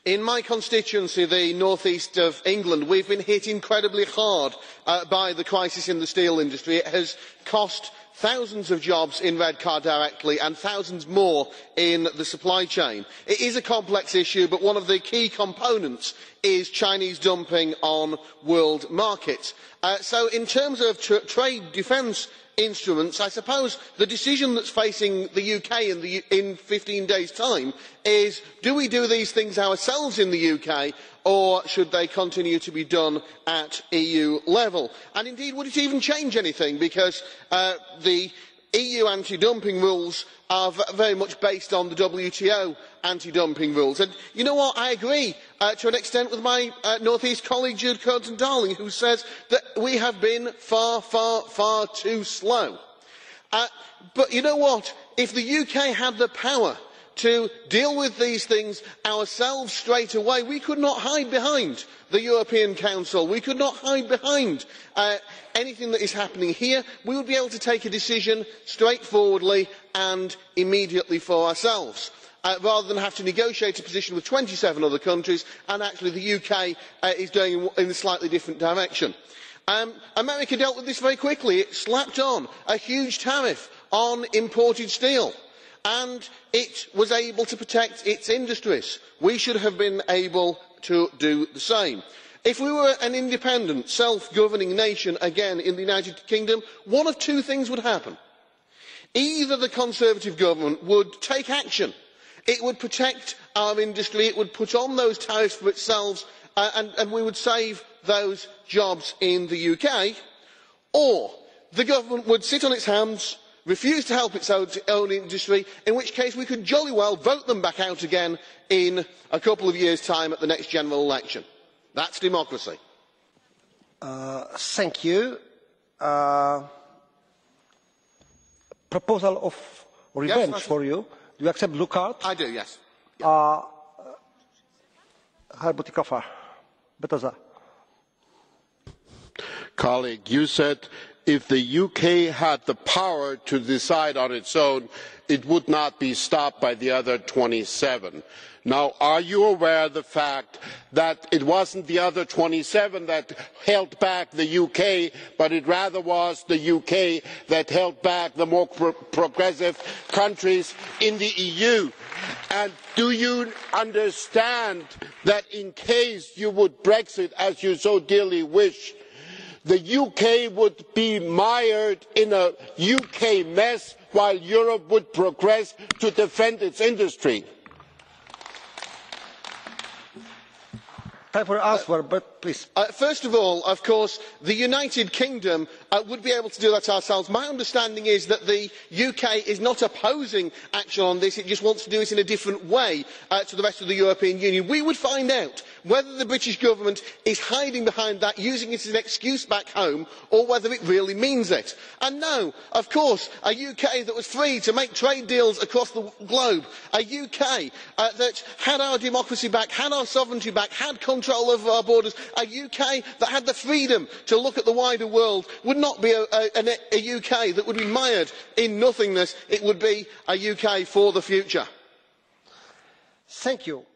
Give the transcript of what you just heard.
In my constituency, the north east of England, we have been hit incredibly hard by the crisis in the steel industry. It has cost thousands of jobs in Redcar directly and thousands more in the supply chain. It is a complex issue, but one of the key components is Chinese dumping on world markets. So in terms of trade defence instruments, I suppose the decision that's facing the UK in 15 days' time is, do we do these things ourselves in the UK, or should they continue to be done at EU level? And indeed, would it even change anything? Because the EU anti-dumping rules are very much based on the WTO anti-dumping rules. And you know what? I agree to an extent with my North East colleague Jean-Claude Darling, who says that we have been far, far, far too slow. But you know what? If the UK had the power to deal with these things ourselves straight away, we could not hide behind the European Council. We could not hide behind anything that is happening here. We would be able to take a decision straightforwardly and immediately for ourselves, rather than have to negotiate a position with 27 other countries, and actually the UK is going in a slightly different direction. America dealt with this very quickly. It slapped on a huge tariff on imported steel, and it was able to protect its industries. We should have been able to do the same. If we were an independent, self-governing nation again in the United Kingdom, one of two things would happen. Either the Conservative government would take action, it would protect our industry, it would put on those tariffs for itself, and we would save those jobs in the UK, or the government would sit on its hands, refuse to help its own industry, in which case we could jolly well vote them back out again in a couple of years' time at the next general election. That's democracy. Thank you. Proposal of revenge for you. Do you accept blue card? I do, yes. Colleague, you said if the UK had the power to decide on its own, it would not be stopped by the other 27. Now, are you aware of the fact that it wasn't the other 27 that held back the UK, but it rather was the UK that held back the more progressive countries in the EU? And do you understand that in case you would Brexit, as you so dearly wish, the UK would be mired in a UK mess while Europe would progress to defend its industry? Time for answer, but please. First of all, of course, the United Kingdom would be able to do that ourselves. My understanding is that the UK is not opposing action on this, it just wants to do it in a different way to the rest of the European Union. We would find out whether the British government is hiding behind that, using it as an excuse back home, or whether it really means it. And no, of course, a UK that was free to make trade deals across the globe, a UK that had our democracy back, had our sovereignty back, had control over our borders, a UK that had the freedom to look at the wider world, would not be a UK that would be mired in nothingness. It would be a UK for the future. Thank you.